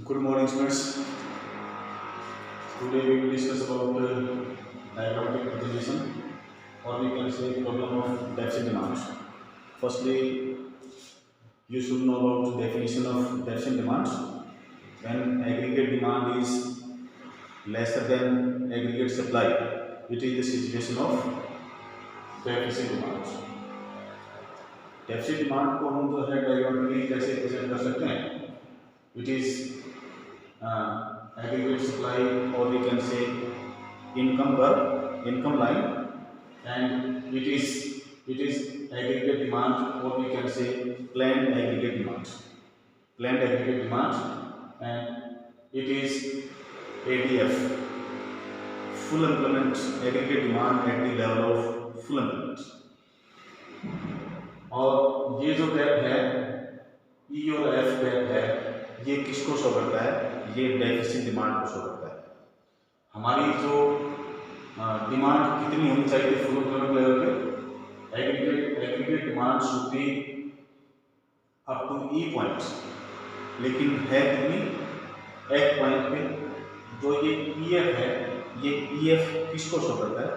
Good morning, students. Today we will discuss about diagrammatic representation, or we can say problem of deficit demand. Firstly, you should know about the definition of deficit demand. When aggregate demand is lesser than aggregate supply, it is the situation of deficit demand. Deficit demand को हम जो है diagrammatically कैसे present कर सकते हैं? It is aggregate supply, or we can say income line, and it is aggregate demand, or we can say planned aggregate demand, and it is ADF, full employment aggregate demand at the level of full employment. और ये जो gap है ई और F gap है, ये किसको show करता है? ये डेफिसिट डिमांड को शो करता है। हमारी जो डिमांड कितनी होनी चाहिए फुल एम्प्लॉयमेंट लेवल पे? Aggregate demand should be up to E point, लेकिन है कितनी? एफ पॉइंट पे। जो ये ई एफ है, ये ई एफ किसको शो करता है?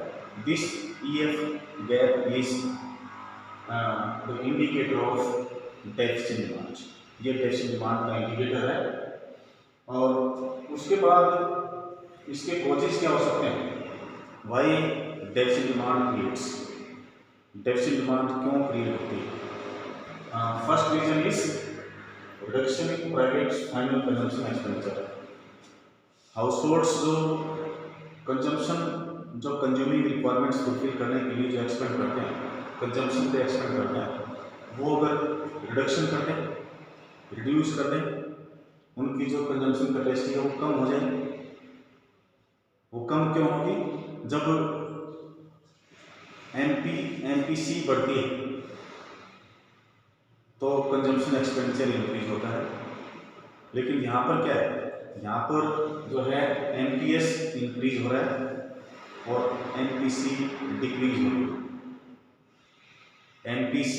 This E F gap is the indicator of deficit demand. ये डेफिसिट डिमांड का इंडिकेटर है। और उसके बाद इसके कॉजेज क्या हो सकते हैं? Why deficit demand creates? Deficit demand क्यों क्रिएट होती है? First reason is reduction in private final consumption expenditure. Households जो कंज्यूमिंग रिक्वायरमेंट्स फुलफिल करने के लिए जो एक्सपेंड करते हैं, कंजम्पशन पे एक्सपेंड करते हैं, वो अगर रिडक्शन कर दें, रिड्यूस कर दें, उनकी जो कंजम्पशन कैपेसिटी है वो कम हो जाए। वो कम क्यों होगी? जब एमपीसी बढ़ती है तो कंजम्पशन एक्सपेंडिचर इंक्रीज होता है। लेकिन यहाँ पर क्या है? यहाँ पर जो है एमपीएस इंक्रीज हो रहा है और एमपीसी डिक्रीज हो रही है। MPC,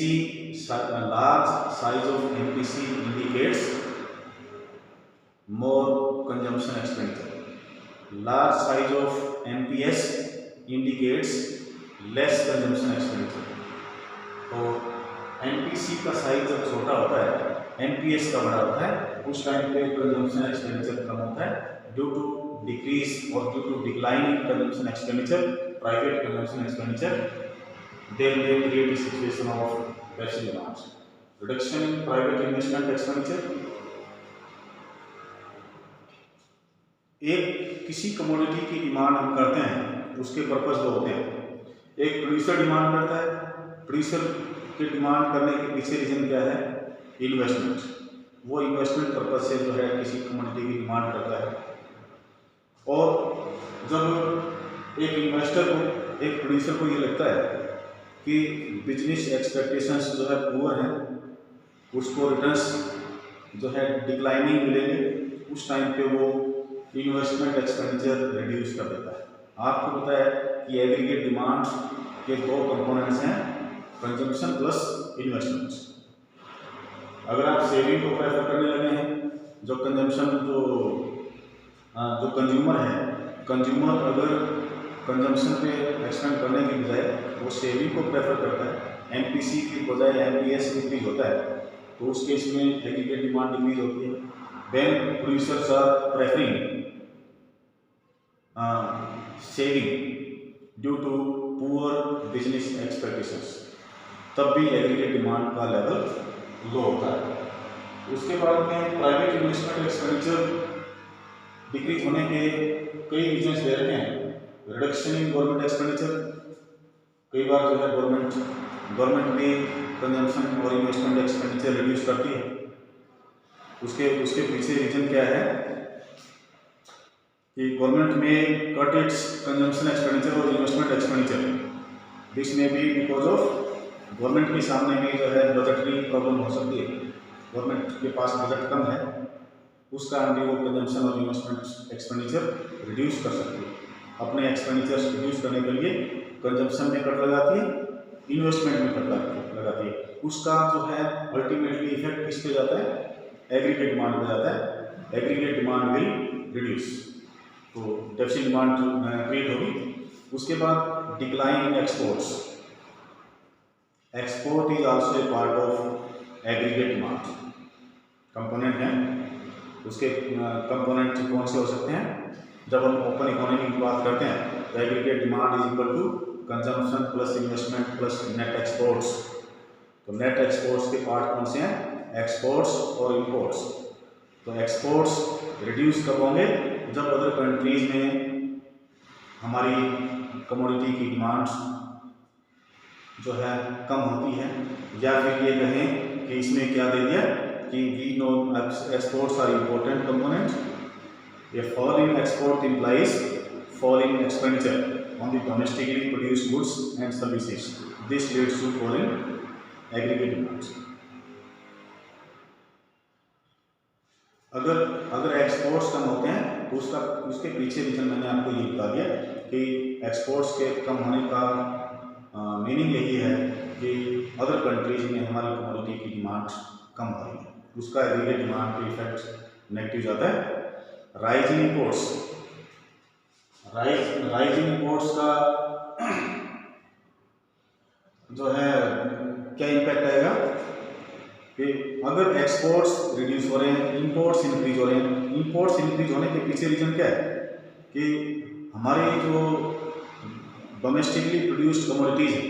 large size of MPC indicates more consumption expenditure. Large size of MPS indicates less consumption expenditure. तो MPC का साइज जब छोटा होता है, MPS का बड़ा होता है, उस टाइम पे कंजम्पशन एक्सपेंडिचर कम होता है ड्यू टू डिक्रीज और due to decline in consumption expenditure, private consumption expenditure. There may create a situation of deficit demand. Reduction in private investment expenditure. एक किसी कमोडिटी की डिमांड हम करते हैं, उसके पर्पस दो होते हैं। एक प्रोड्यूसर डिमांड करता है, प्रोड्यूसर की डिमांड करने के पीछे रीजन क्या है? इन्वेस्टमेंट। वो इन्वेस्टमेंट पर्पस से जो है किसी कमोडिटी की डिमांड करता है। और जब एक इन्वेस्टर को, एक प्रोड्यूसर को ये लगता है कि बिजनेस एक्सपेक्टेशंस जो है पुअर हैं, उसको रिटर्न्स जो है डिक्लाइनिंग मिलेंगे, उस टाइम पे वो इन्वेस्टमेंट एक्सपेंडिचर रिड्यूस कर देता है। आपको पता है कि एग्रीगेट डिमांड के दो कंपोनेंट्स हैं, कंजम्पशन प्लस इन्वेस्टमेंट। अगर आप सेविंग को प्रेफर करने लगे हैं, जो कंजम्पशन जो कंज्यूमर है, कंज्यूमर अगर कंजम्पशन पे एक्सपेंड करने की बजाय वो सेविंग को प्रेफर करता है, एमपीसी की बजाय एमपीएस इंक्रीज होता है, तो उस केस में एग्रीगेट डिमांड डिक्रीज होती है। When producers are preferring saving due to poor business expectations, तब भी एग्रीगेट डिमांड का लेवल लो होता है। उसके बाद में प्राइवेट इन्वेस्टमेंट एक्सपेंडिचर डिक्रीज होने के कई रीजन्स दे रखे हैं। रिडक्शन इन गवर्नमेंट एक्सपेंडिचर, कई बार जो है गवर्नमेंट भी कंजम्पशन और इन्वेस्टमेंट एक्सपेंडिचर रिड्यूस करती है। उसके पीछे रीजन क्या है कि गवर्नमेंट में कट इट्स कंजम्पशन एक्सपेंडिचर और इन्वेस्टमेंट एक्सपेंडिचर। दिस में भी बिकॉज ऑफ गवर्नमेंट के सामने भी जो है बजटरी प्रॉब्लम हो सकती है। गवर्नमेंट के पास बजट कम है, उस कारण भी वो कंजम्पशन और इन्वेस्टमेंट एक्सपेंडिचर रिड्यूस कर सकती है। अपने एक्सपेंडिचर्स रिड्यूस करने के लिए कंजम्पशन में कट लगाती है, इन्वेस्टमेंट में कट लगाती है। उसका जो है अल्टीमेटली इफेक्ट किस पे जाता है? एग्रीगेट डिमांड पे जाता है। एग्रीगेट डिमांड विल रिड्यूस, तो डेफिसिट डिमांड क्रिएट होगी। उसके बाद decline in exports, export is also a part of aggregate demand, component हैं। उसके कंपोनेंट कौन से हो सकते हैं? जब हम ओपन इकोनॉमी की बात करते हैं तो aggregate demand is equal to consumption plus investment plus net exports. तो नेट एक्सपोर्ट्स के पार्ट कौन से हैं? एक्सपोर्ट्स और इंपोर्ट्स। तो एक्सपोर्ट्स रिड्यूस कब होंगे? जब अदर कंट्रीज में हमारी कमोडिटी की डिमांड जो है कम होती है, या फिर ये कहें कि इसमें क्या दे दिया कि we know exports are important component, a fall in export implies fall in expenditure on the domestically produced goods and services. This leads to fall in aggregate demands. अगर एक्सपोर्ट्स कम होते हैं तो उसके पीछे रीजन मैंने आपको ये बता दिया कि एक्सपोर्ट्स के कम होने का मीनिंग यही है कि अदर कंट्रीज में हमारी कमोडिटी की डिमांड कम हो रही है, उसका एग्रीगेट डिमांड पे इफेक्ट नेगेटिव जाता है। Rise in imports, rise in imports का जो है क्या इम्पैक्ट आएगा कि अगर एक्सपोर्ट्स रिड्यूस हो रहे हैं, इंपोर्ट्स इंक्रीज हो रहे हैं। इंपोर्ट्स इंक्रीज होने के पीछे रीजन क्या है कि हमारे जो डोमेस्टिकली प्रोड्यूस्ड कमोडिटीज़ हैं,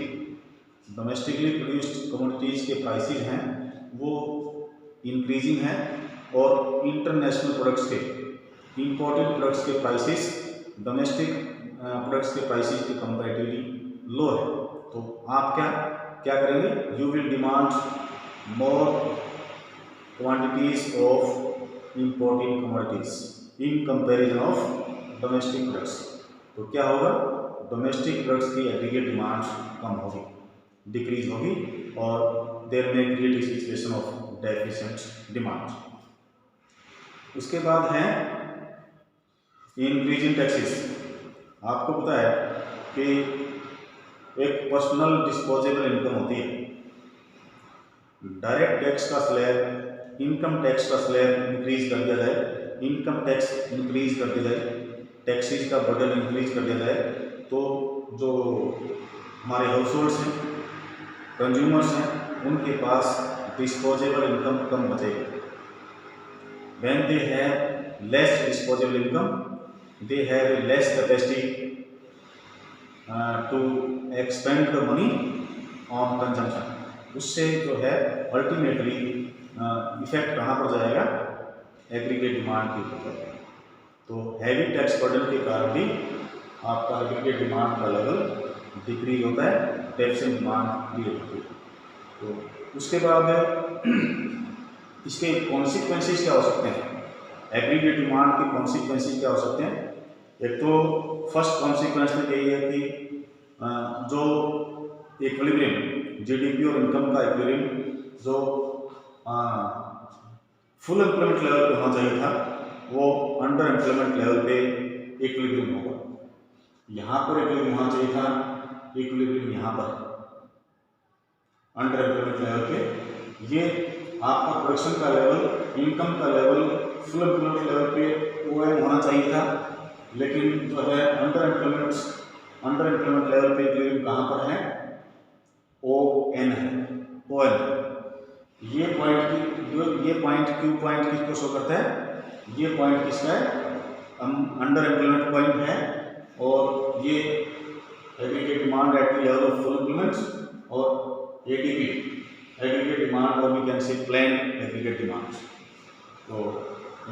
डोमेस्टिकली प्रोड्यूस्ड कमोडिटीज़ के प्राइसेस हैं वो इंक्रीजिंग हैं, और इंटरनेशनल प्रोडक्ट्स के, इंपोर्टेड प्रोडक्ट्स के प्राइसेस डोमेस्टिक प्रोडक्ट्स के प्राइसेस के कंपैरेटिवली लो है। तो आप क्या करेंगे? You will demand more quantities of imported commodities in comparison of domestic products. तो क्या होगा? डोमेस्टिक प्रोडक्ट्स की एग्रीगेट डिमांड कम होगी, डिक्रीज होगी, और देयर में create a situation of deficient demand. उसके बाद है इंक्रीज इन टैक्सेस। आपको पता है कि एक पर्सनल डिस्पोजेबल इनकम होती है, डायरेक्ट टैक्स का स्लैब, इनकम टैक्स का स्लैब इंक्रीज कर दिया जाए, इनकम टैक्स इंक्रीज कर दिया जाए, टैक्सेस का बर्डन इंक्रीज कर दिया जाए, तो जो हमारे हाउस होल्ड्स हैं, कंज्यूमर्स हैं, उनके पास डिस्पोजेबल इनकम कम बचेगी। When they have less disposable income, they have less capacity to expend the money on consumption. उससे जो है अल्टीमेटली इफेक्ट कहाँ पर जाएगा? एग्रीगेट डिमांड के ऊपर। तो हैवी टैक्स बर्डन के कारण भी आपका एग्रीगेट डिमांड का लेवल डिक्रीज होता है, डेफिसिट डिमांड क्रिएट होती है। तो उसके बाद इसके कॉन्सिक्वेंसेस क्या हो सकते हैं? एग्रीगेट डिमांड के कॉन्सिक्वेंसेस क्या हो सकते हैं? एक तो फर्स्ट कॉन्सिक्वेंस तो यही है कि जो इक्विलिब्रियम जीडीपी और इनकम का इक्विलिब्रियम जो फुल एम्प्लॉयमेंट लेवल पे होना चाहिए था, वो अंडर एम्प्लॉयमेंट लेवल पे इक्विलिब्रियम होगा। यहाँ पर इक्विलिब्रियम होना चाहिए था, इक्विलिब्रियम यहाँ पर अंडर एम्प्लॉयमेंट लेवल पे। ये आपका प्रोडक्शन का लेवल, इनकम का लेवल फुल एम्प्लॉयमेंट लेवल पे OM होना चाहिए था, लेकिन जो है अंडर एम्प्लॉयमेंट लेवल पे इक्विलिब्रियम कहाँ पर है? ON है, ON। ये पॉइंट क्यू पॉइंट किसको शो करता है? ये पॉइंट किसका है? अंडर एम्प्लॉयमेंट पॉइंट है, और ये aggregate demand at the level of full employment, और ADP एग्रीगेट डिमांड, और we can say plan aggregate demand. तो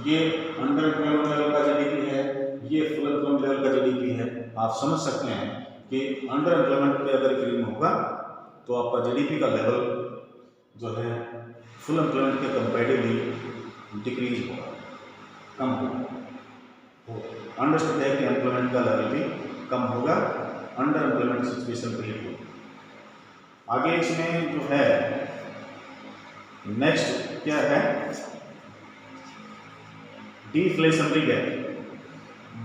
ये अंडर एम्प्लॉयमेंट लेवल का GDP है, ये फुल एम्प्लॉयमेंट लेवल का GDP है। आप समझ सकते हैं कि अंडर एम्प्लॉयमेंट पे अगर इक्विलिब्रियम होगा तो आपका GDP का लेवल जो है फुल एम्प्लॉयमेंट के कंपैरेटिवली डिक्रीज होगा, कम होगा। तो अंडरस्टूड है कि एम्प्लॉयमेंट का लेवल भी कम होगा, अंडर एम्प्लॉयमेंट सिचुएशन क्रिएट होगी। आगे इसमें जो है नेक्स्ट क्या है? Deflationary gap.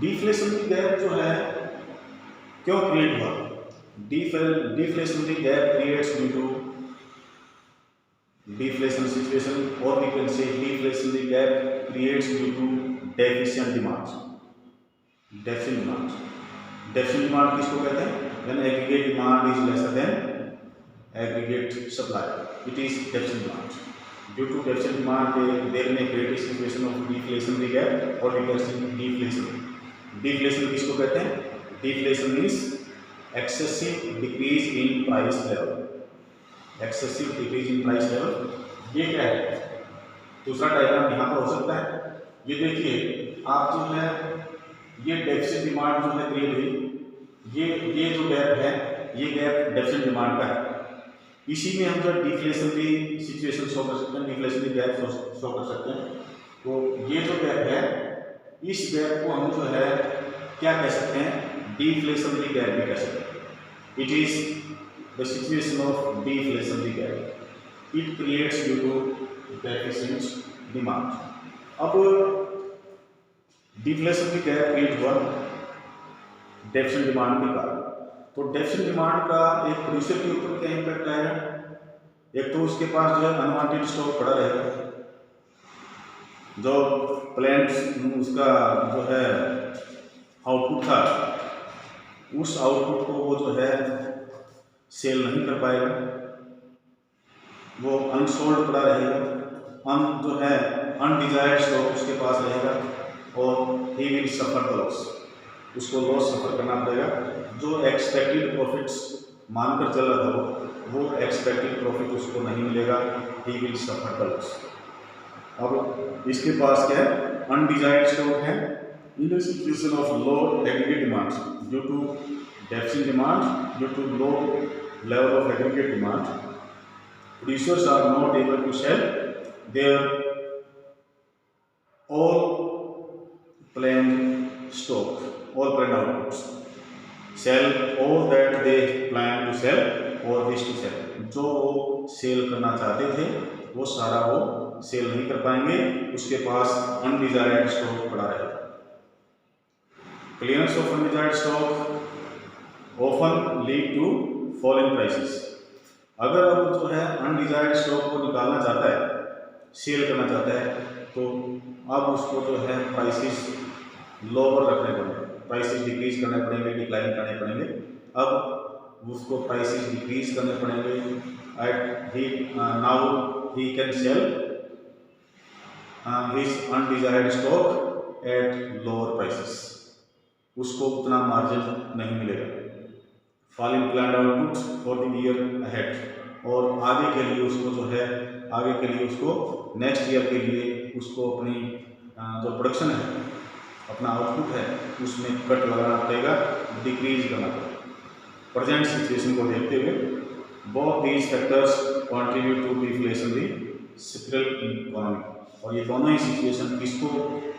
डिफ्लेशनरी गैप जो है क्यों क्रिएट हुआ? Deflationary gap creates due to deflation situation, or we can say deflationary gap creates due to deficient demand. Deficient demand. Deficient demand किसको कहते हैं? When aggregate demand is lesser than aggregate supply, it is deficient demand. Due to deficient demand, there may create a situation of deflationary gap, or we can say deflation. Deflation किसको कहते हैं? Deflation is excessive decrease in price level. Excessive decrease in price level, ये क्या है? दूसरा diagram यहाँ पर हो सकता है। ये देखिए, आप जो है ये डेफिसिट डिमांड जो है क्रिएट हुई, ये जो गैप है, ये गैप डेफिसिट डिमांड का है। इसी में हम जो डिफ्लेशनरी सिचुएशन शो कर सकते हैं, डिफ्लेशनरी गैप शो कर सकते हैं। तो ये जो गैप है, इस गैप को हम जो है क्या कह सकते हैं? डिफ्लेशनरी गैप भी कह सकते हैं। It is the situation of deflationary gap, it creates due to deficient demand. अब डिफ्लेशनरी गैप क्रिएट हुआ डेफिशिएंट डिमांड के कारण। तो डेफिशिएंट डिमांड का एक प्रोड्यूसर के ऊपर क्या इम्पैक्ट आएगा? एक तो उसके पास जो है अनवांटेड स्टॉक पड़ा रहेगा, जो प्लांट उसका जो है आउटपुट था, उस आउटपुट को वो जो है सेल नहीं कर पाएगा, वो अनसोल्ड पड़ा रहेगा, जो है अनडिजायर्ड स्टॉक उसके पास रहेगा, और ही विल सफर द लॉस, उसको लॉस सफर करना पड़ेगा। जो एक्सपेक्टेड प्रॉफिट्स मानकर चल रहा था वो एक्सपेक्टेड प्रॉफिट उसको नहीं मिलेगा, he will suffer the loss. अब इसके पास क्या है? अनडिजायर्ड स्टॉक है। In the situation of low aggregate demand due to deficient demand, due to low level of aggregate demand, producers are not able to sell their all planned stock, all planned outputs, sell all that they plan to sell or wish to sell. जो वो cell करना चाहते थे वो सारा वो cell नहीं कर पाएंगे, उसके पास अनडिजायर्ड स्टॉक पड़ा रहेगा। Clearance of undesired stock often lead to fall in prices. अगर अब जो है अनडिजायर्ड स्टॉक को निकालना चाहता है, सेल करना चाहता है, तो अब उसको जो है प्राइसेस लोअर रखने पड़ेंगे, प्राइसेस डिक्रीज करने पड़ेंगे, डिक्लाइन करने पड़ेंगे। अब उसको प्राइसेस डिक्रीज करने पड़ेंगे। Now he can sell his undesired stock at lower prices, उसको उतना मार्जिन नहीं मिलेगा। Fall in planned output for the year ahead, और आगे के लिए उसको जो है आगे के लिए उसको नेक्स्ट ईयर के लिए उसको अपनी जो प्रोडक्शन है, अपना आउटपुट है, उसमें कट लगाना पड़ेगा, डिक्रीज करना पड़ेगा। प्रेजेंट सिचुएशन को देखते हुए both these factors contribute to deflationary spiral in economy, और ये दोनों ही सिचुएशन किसको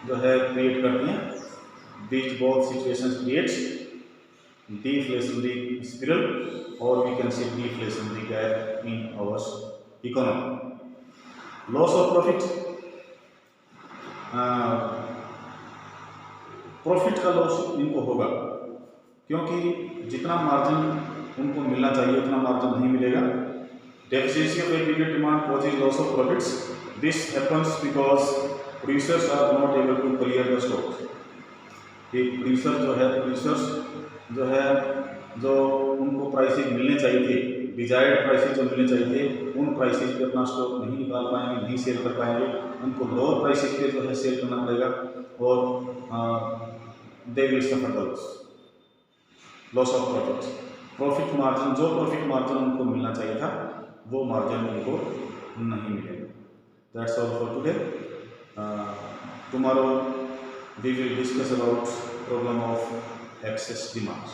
जो है क्रिएट करती हैं? These both situations creates deflationary spiral, or we can say deflationary gap in our economy. Loss of profit, profit का लॉस इनको होगा, क्योंकि जितना मार्जिन उनको मिलना चाहिए उतना मार्जिन नहीं मिलेगा। Deficiency of aggregate demand causes loss of profits. This happens because producers are not able to clear the stock. Producers जो है जो उनको प्राइसेस मिलने चाहिए थे, डिजायर्ड प्राइसेस जो मिलने चाहिए थे, उन प्राइसेस पे अपना स्टॉक नहीं निकाल पाएंगे, नहीं सेल कर पाएंगे, उनको लोअर प्राइसेस पे जो है सेल करना पड़ेगा, और they will suffer the loss of profit. Profit margin, जो प्रॉफिट मार्जिन उनको मिलना चाहिए था वो मार्जिन उनको नहीं मिलेगा। That's all for today. Tomorrow we will discuss about problem of excess demand.